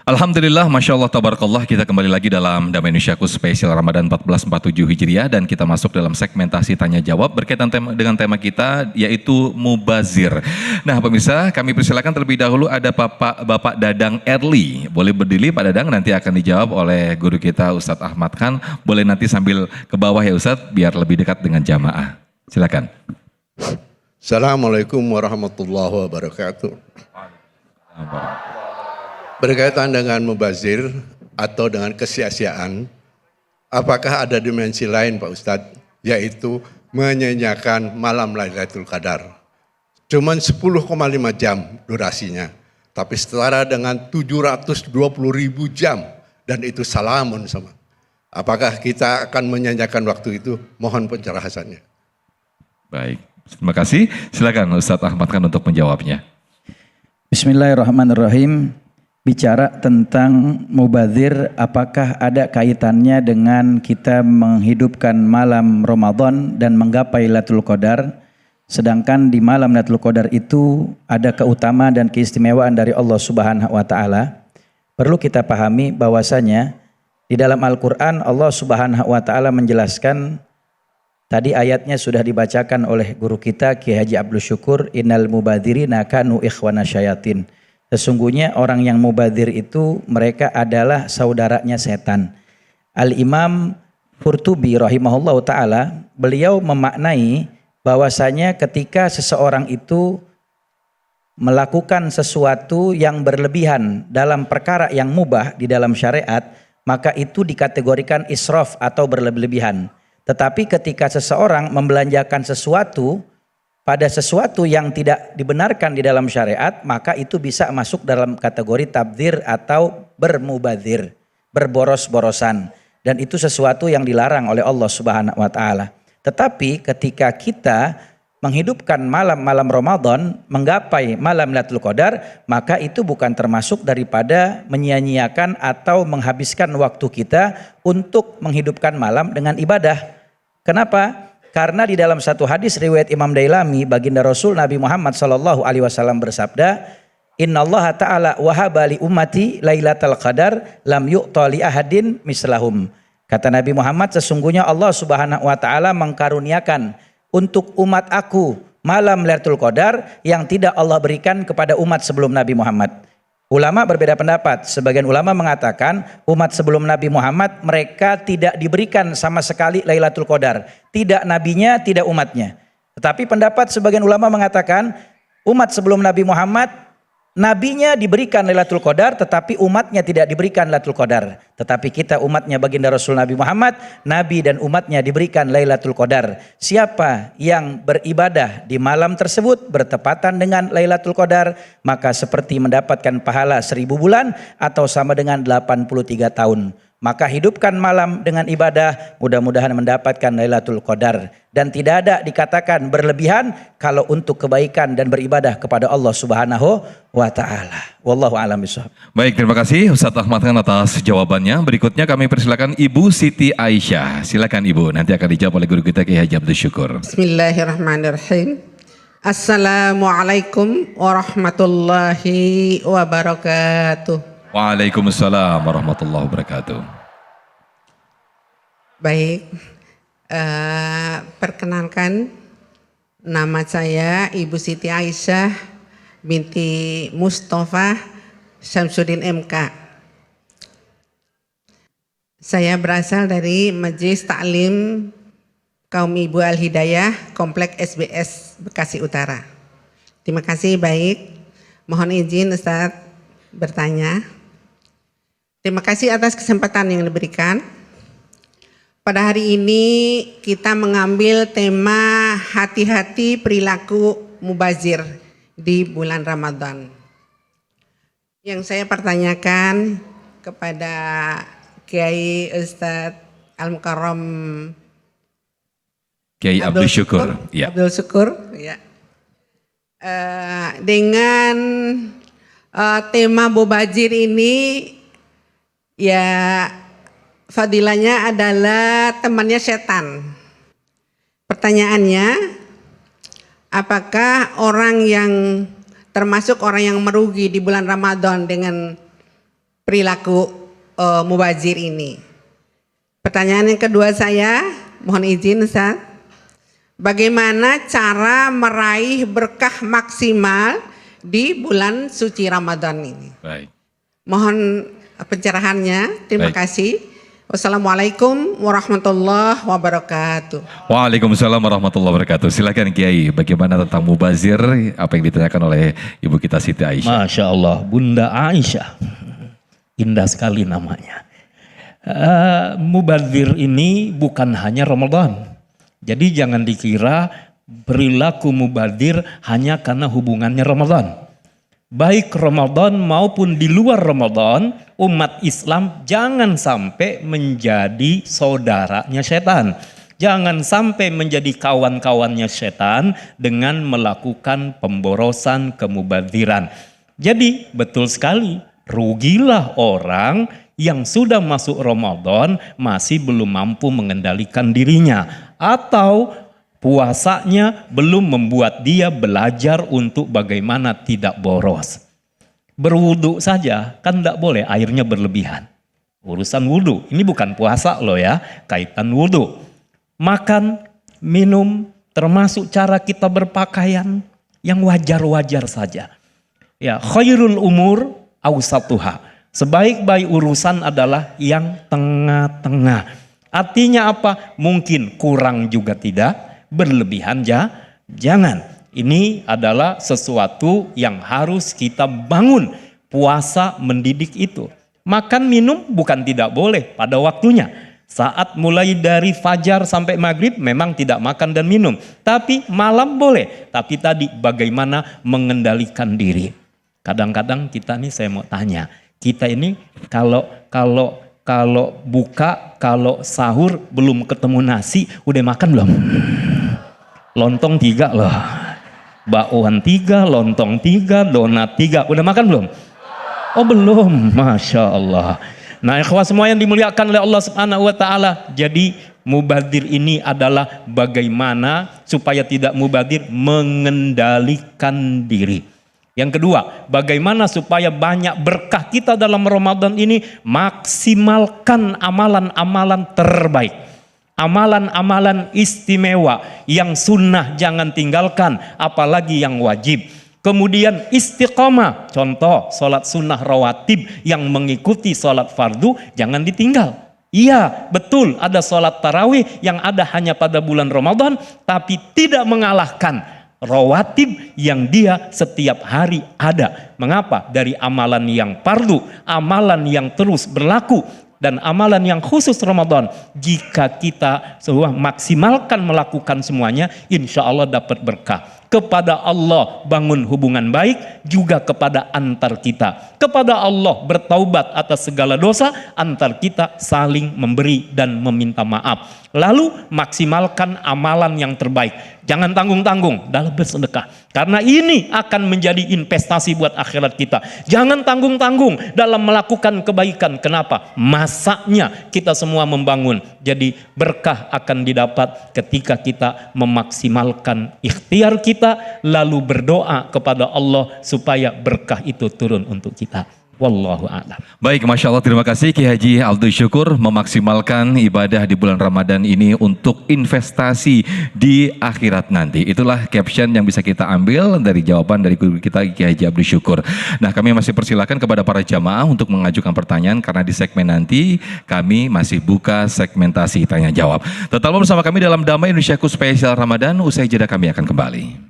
Alhamdulillah, Masya Allah, Tabarakallah, kita kembali lagi dalam Damai Indonesiaku spesial Ramadan 1447 Hijriah dan kita masuk dalam segmentasi tanya jawab berkaitan dengan tema kita yaitu mubazir. Nah pemirsa, kami persilakan terlebih dahulu ada Bapak Dadang Erli. Boleh berdiri Pak Dadang, nanti akan dijawab oleh guru kita Ustadz Ahmad Khan. Boleh nanti sambil ke bawah ya Ustadz, biar lebih dekat dengan jamaah. Silakan. Assalamualaikum warahmatullahi wabarakatuh. Berkaitan dengan mubazir atau dengan kesia-siaan, apakah ada dimensi lain Pak Ustadz, yaitu menyanyiakan malam Lailatul Qadar. Cuman 10,5 jam durasinya, tapi setara dengan 720.000 jam, dan itu salamun sama. Apakah kita akan menyanyiakan waktu itu? Mohon pencerahannya. Baik, terima kasih. Silakan Ustadz Ahmad Khan untuk menjawabnya. Bismillahirrahmanirrahim. Bicara tentang mubazir, apakah ada kaitannya dengan kita menghidupkan malam Ramadan dan menggapai Lailatul Qadar? Sedangkan di malam Lailatul Qadar itu ada keutamaan dan keistimewaan dari Allah Subhanahu wa taala. Perlu kita pahami bahwasanya di dalam Al-Qur'an Allah Subhanahu wa taala menjelaskan, tadi ayatnya sudah dibacakan oleh guru kita Kiai Haji Abdul Syukur, innal mubadzirina kanu ikhwana syayatin. Sesungguhnya orang yang mubadzir itu mereka adalah saudaranya setan. Al-Imam Qurtubi rahimahullahu taala, beliau memaknai bahwasanya ketika seseorang itu melakukan sesuatu yang berlebihan dalam perkara yang mubah di dalam syariat, maka itu dikategorikan israf atau berlebihan. Tetapi ketika seseorang membelanjakan sesuatu pada sesuatu yang tidak dibenarkan di dalam syariat, maka itu bisa masuk dalam kategori tabdzir atau bermubadzir, berboros-borosan. Dan itu sesuatu yang dilarang oleh Allah Subhanahu wa taala. Tetapi ketika kita menghidupkan malam-malam Ramadan, menggapai malam Lailatul Qadar, maka itu bukan termasuk daripada menyia-nyiakan atau menghabiskan waktu kita untuk menghidupkan malam dengan ibadah. Kenapa? Karena di dalam satu hadis riwayat Imam Dailami, baginda Rasul Nabi Muhammad SAW bersabda, Innallaha ta'ala wahaba li ummati lailatul qadar lam yu'ta li ahadin mislahum. Kata Nabi Muhammad, sesungguhnya Allah Subhanahu wa taala mengkaruniakan untuk umat aku malam Lailatul Qadar yang tidak Allah berikan kepada umat sebelum Nabi Muhammad. Ulama berbeda pendapat. Sebagian ulama mengatakan umat sebelum Nabi Muhammad mereka tidak diberikan sama sekali Lailatul Qadar. Tidak nabinya, tidak umatnya. Tetapi pendapat sebagian ulama mengatakan umat sebelum Nabi Muhammad, nabinya diberikan Lailatul Qadar tetapi umatnya tidak diberikan Lailatul Qadar. Tetapi kita umatnya baginda Rasul Nabi Muhammad, nabi dan umatnya diberikan Lailatul Qadar. Siapa yang beribadah di malam tersebut bertepatan dengan Lailatul Qadar, maka seperti mendapatkan pahala 1000 bulan atau sama dengan 83 tahun. Maka hidupkan malam dengan ibadah, mudah-mudahan mendapatkan Lailatul Qadar. Dan tidak ada dikatakan berlebihan kalau untuk kebaikan dan beribadah kepada Allah Subhanahu wa taala. Wallahu a'lam bishawab. Baik, terima kasih Ustadz Ahmad Khan atas jawabannya. Berikutnya kami persilakan Ibu Siti Aisyah. Silakan Ibu, nanti akan dijawab oleh guru kita Kiai Haji Abdul Syukur. Bismillahirrahmanirrahim. Assalamualaikum warahmatullahi wabarakatuh. Waalaikumsalam warahmatullahi wabarakatuh. Baik, perkenalkan nama saya Ibu Siti Aisyah binti Mustafa Syamsuddin MK. Saya berasal dari Majelis Taklim Kaum Ibu Al-Hidayah Komplek SBS Bekasi Utara. Terima kasih. Baik, mohon izin Ustadz bertanya. Terima kasih atas kesempatan yang diberikan. Pada hari ini kita mengambil tema hati-hati perilaku mubazir di bulan Ramadan. Yang saya pertanyakan kepada Kiai Ustadz Al-Mukarram Kiai Abdul Syukur. Ya. Abdul Syukur, ya. Dengan tema mubazir ini, ya fadilahnya adalah temannya setan. Pertanyaannya, apakah orang yang termasuk orang yang merugi di bulan Ramadan dengan perilaku mubazir ini. Pertanyaan yang kedua saya, mohon izin Ustaz. Bagaimana cara meraih berkah maksimal di bulan suci Ramadan ini? Baik. Mohon pencerahannya. Terima Baik. kasih. Wassalamualaikum warahmatullahi wabarakatuh. Waalaikumsalam warahmatullahi wabarakatuh. Silakan Kiai, bagaimana tentang mubazir? Apa yang ditanyakan oleh Ibu kita Siti Aisyah? Masya Allah, Bunda Aisyah. Indah sekali namanya. Mubazir ini bukan hanya Ramadan. Jadi jangan dikira perilaku mubazir hanya karena hubungannya Ramadan. Baik Ramadan maupun di luar Ramadan, umat Islam jangan sampai menjadi saudaranya setan. Jangan sampai menjadi kawan-kawannya setan dengan melakukan pemborosan, kemubaziran. Jadi betul sekali, rugilah orang yang sudah masuk Ramadan masih belum mampu mengendalikan dirinya. Atau puasanya belum membuat dia belajar untuk bagaimana tidak boros. Berwudu saja kan tidak boleh airnya berlebihan. Urusan wudu, ini bukan puasa loh ya, kaitan wudu. Makan, minum, termasuk cara kita berpakaian yang wajar-wajar saja. Ya, khairul umur awsatuha. Sebaik-baik urusan adalah yang tengah-tengah. Artinya apa? Mungkin kurang juga tidak, berlebihan jangan. Ini adalah sesuatu yang harus kita bangun. Puasa mendidik itu. Makan minum bukan tidak boleh pada waktunya. Saat mulai dari fajar sampai maghrib memang tidak makan dan minum. Tapi malam boleh. Tapi tadi bagaimana mengendalikan diri. Kadang-kadang kita nih saya mau tanya. Kita ini kalau buka, kalau sahur belum ketemu nasi, udah makan belum? Lontong 3 loh. Bakwan 3, lontong 3, donat 3. Udah makan belum? Oh belum, Masya Allah. Nah ikhwah semua yang dimuliakan oleh Allah Subhanahu wa Ta'ala. Jadi mubazir ini adalah bagaimana supaya tidak mubazir, mengendalikan diri. Yang kedua, bagaimana supaya banyak berkah kita dalam Ramadan ini, maksimalkan amalan-amalan terbaik. Amalan-amalan istimewa, yang sunnah jangan tinggalkan, apalagi yang wajib. Kemudian istiqomah, contoh sholat sunnah rawatib yang mengikuti sholat fardu, jangan ditinggal. Iya, betul ada sholat tarawih yang ada hanya pada bulan Ramadan, tapi tidak mengalahkan rawatib yang dia setiap hari ada. Mengapa? Dari amalan yang fardu, amalan yang terus berlaku, dan amalan yang khusus Ramadan. Jika kita semua maksimalkan melakukan semuanya, insya Allah dapat berkah. Kepada Allah bangun hubungan baik, juga kepada antar kita. Kepada Allah bertaubat atas segala dosa, antar kita saling memberi dan meminta maaf. Lalu maksimalkan amalan yang terbaik. Jangan tanggung-tanggung dalam bersedekah. Karena ini akan menjadi investasi buat akhirat kita. Jangan tanggung-tanggung dalam melakukan kebaikan. Kenapa? Masanya kita semua membangun. Jadi berkah akan didapat ketika kita memaksimalkan ikhtiar kita, lalu berdoa kepada Allah supaya berkah itu turun untuk kita. Wallahu a'lam. Baik, Masya Allah, terima kasih Ki Haji Abdul Syukur memaksimalkan ibadah di bulan Ramadan ini untuk investasi di akhirat nanti. Itulah caption yang bisa kita ambil dari jawaban dari guru kita Ki Haji Abdul Syukur. Nah, kami masih persilakan kepada para jamaah untuk mengajukan pertanyaan karena di segmen nanti kami masih buka segmentasi tanya jawab. Tetaplah bersama kami dalam Damai Indonesiaku Spesial Ramadan. Usai jeda kami akan kembali.